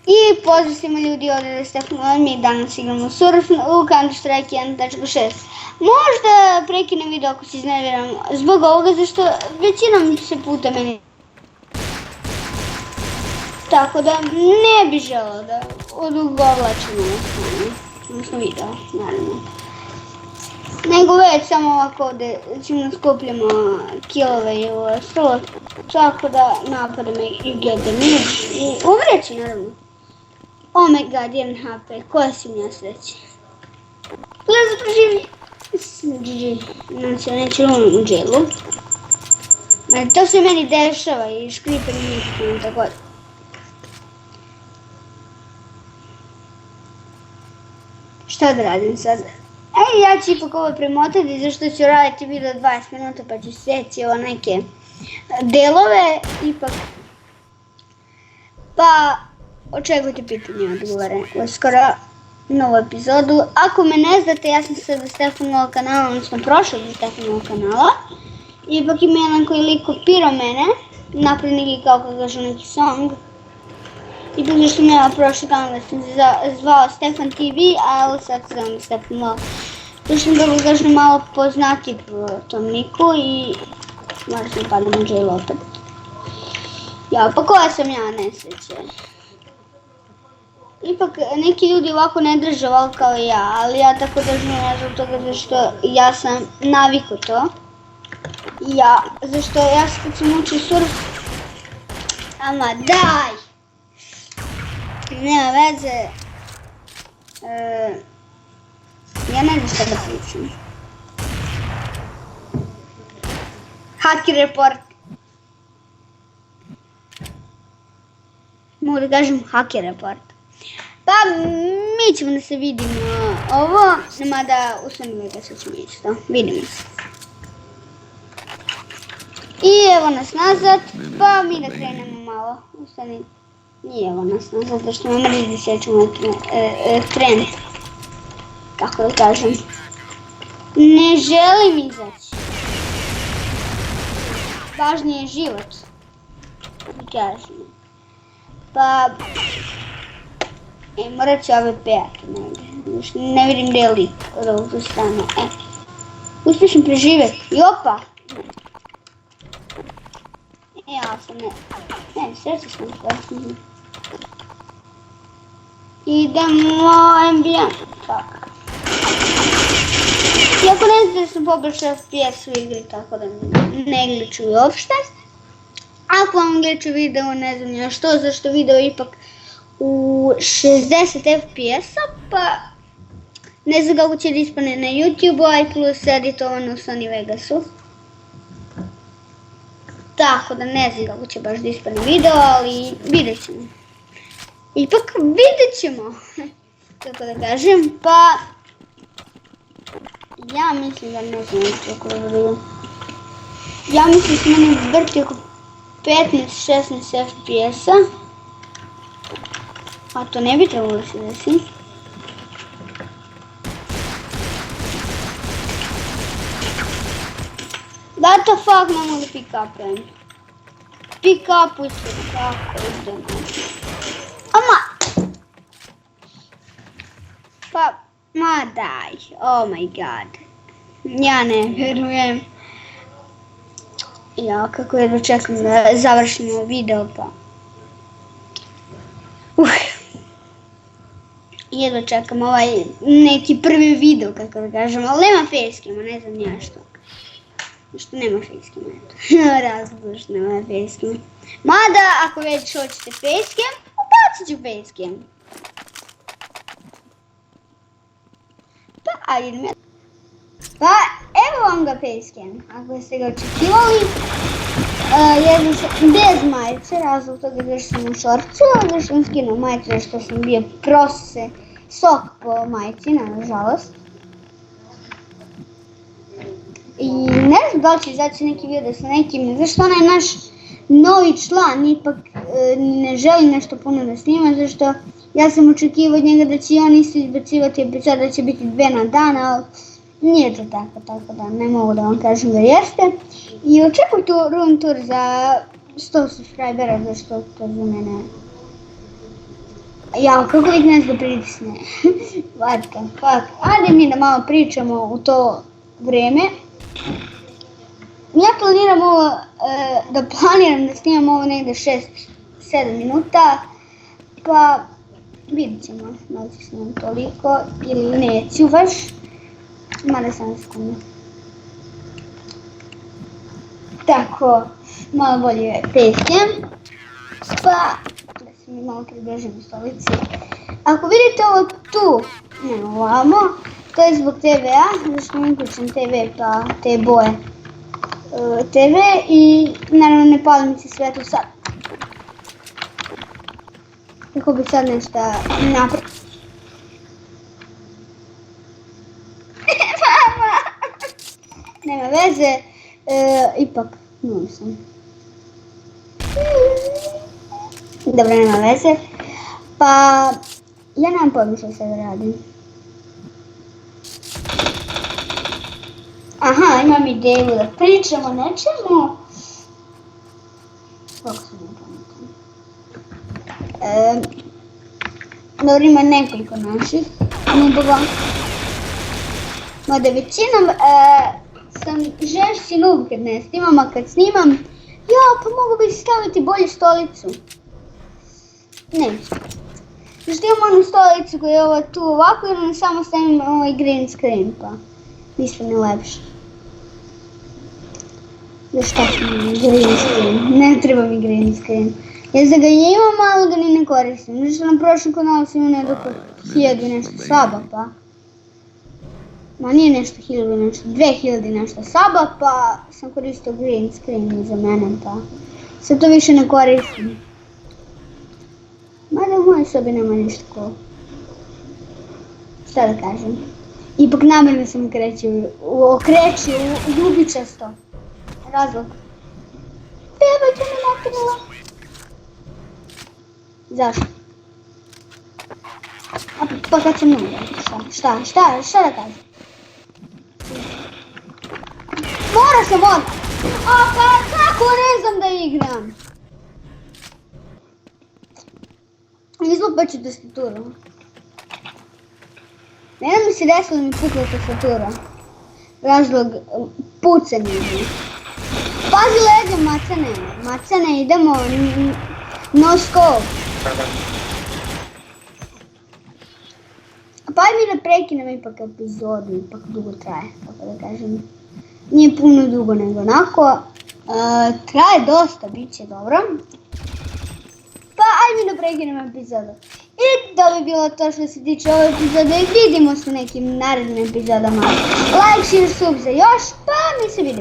I pozdrav svima ljudi, ovdje je Stefan, mi danas igramo Surf u Counter-Strike 1.6. Možda prekinem video ako se iznerviram zbog ovoga, zašto većinom se puta meni. Tako da ne bi želeo da odugovlačimo odnosno video, naravno. Nego već samo ovako ovdje ćemo skupljamo killove i ostalo, tako da napadam i get damage i umreći naravno. Oh my god, 1 HP, koja si mi ja sreći. Gledaj za preživi. GG, znači ja neću lumim u dželu. To se meni dešava i škriper i nikom tako da. Šta da radim sad? Ja ću ipak ovo premotati zašto ću raditi video 20 minuta pa ću sjeći ovo neke delove ipak. Pa očekujte pitanje odgovore uskoro novu epizodu. Ako me ne znate, ja sam sada Stefanovog kanala, odnosno prošla do Stefanovog kanala. Ipak ima jedan koji lik kopirao mene, napravi neki kao kad kažu neki song. I tako što mi je prošli kanal da sam se zvao Stefan TV, a evo sad se zovem Stefan Vlog. To što da ga kažem malo poznati po tom niku i možda sam padam u jail opet. Ja, pa koja sam ja nesreće? Ipak neki ljudi ovako ne drže ovako kao ja, ali ja tako držim zbog toga zašto ja sam navikao to. Zašto ja kad sam učio surf, ama daj! Nema veze, ja ne znam šta da pričam. Hacker report. Mogu da kažem hacker report. Pa mi ćemo da se vidimo ovo, mada u Sony Vegasu ćemo isto. Vidimo se. I evo nas nazad, pa mi da krenemo malo u Sony. Nije evo nas nazad, zato što me mrzi se ćemo tren. Kako da kažem. Ne želim izaći. Važniji je život. Kažem. Pa... morat ću ove pejake negdje. Ne vidim gdje je lik od ovog strane. Uspješno preživjeti. I opa! Ja sam ne, sreće sam spasno. Idemo ambijent. Tako. Iako ne znam da sam poboljšao FPS u igri, tako da ne gliču uopšte. Ako vam gliču video, ne znam još što, zašto video ipak u 60 FPS-a, pa ne znam kako će da ispane na YouTube-u, a i plus editovano u Sony Vegasu. Tako da ne znam kako će baš da ispane video, ali vidjet ćemo. Ipak vidjet ćemo, kako da kažem, pa ja mislim da ne znam kako da vidim. Ja mislim da se meni vrti oko 15-16 FPS-a. A to ne bi trebalo da se desi. What the fuck, ne mogu da pick upem. Pick up ispred, kako idemo. Ama! Pa, ma daj, oh my god. Ja ne verujem. Ja, kako jedno čekam da završimo video, pa... Jedno čekam ovaj neki prvi video, kako da kažem, ali nema facecama, ne znam ja što. Što nema facecama, eto. Razlog što nema facecama. Mada, ako već hoćete facecam, ubacit ću facecam. Pa, ajde me. Pa, evo vam ga facecam, ako ste ga očekivali. Jedno sam bez majice, razlog toga da sam u šorcu, da sam skinuo majice što sam bio prose sok po majici, nažalost. I ne znam da li će izaći neki video sa nekim, zašto onaj naš novi član ipak ne želi nešto puno da snima, zašto ja sam očekivao od njega da će on isto izbacivati epizod, da će biti 2 na dan, ali nije to tako da ne mogu da vam kažem da jeste. I očekujte room tour za 100 subscribera, zašto to za mene Jao, kako lik nas da pritisne. What the fuck. Ajde mi da malo pričamo u to vreme. Ja planiram ovo, da snimam ovo negde 6-7 minuta. Pa vidit ćemo da li ću snimam toliko ili neću baš. Mada sam sekundu. Tako, malo bolje pesjem. Pa, da se mi malo približim stolici. Ako vidite ovo tu, ne ovamo, to je zbog TV-a, zašto mi uključam TV pa te boje TV i naravno ne palim si svetlo sad. Kako bi sad nešto napravio. Nema veze, ipak nula sam. Dobro, nema veze. Pa, ja nemam pojma što sad radim. Aha, imam ideju da pričamo o nečemu. Kako sam ne pametam. Dobro, ima nekoliko naših nubova. Mada većinom sam žešći nub kad ne snimam, a kad snimam, ja, pa mogu bi staviti bolju stolicu. Neću. Zašto imam onu stolicu koja je ovo tu ovako ili ne samo stavim ovaj green screen, pa ništa ne lepše. Zašto mi green screen? Ne treba mi green screen. Ja da ga imam, ali ga ni ne koristim. Zašto na prošlom kanalu sam imao nekako 1000 nešto saba, pa. Ma nije nešto 1000 nešto, 2000 nešto saba, pa sam koristio green screen za mene, pa. Sad to više ne koristim. Mada u mojoj sobi nema ništa ko. Šta da kažem? Ipak namjerno sam okrećio u ljubičasto. Razlog. Beba će me natrila. Zašto? Pa kad sam nula. Šta da kažem? Mora se voda! A kako ne znam da igram? Izlupat ću tastaturu. Mene mi se desilo da mi pukla tastatura. Razlog pucanje. Pazi leđa macane. Macane, idemo no scope. Pa mi da prekinem ipak epizodu, ipak dugo traje, kako da kažem. Nije puno dugo nego onako. Traje dosta, bit će dobro. Pa ajme da prekinem epizodu. I to bi bilo to što se tiče ove epizode i vidimo se u nekim narednim epizodama. Like, share, sub za još, pa mi se vidimo.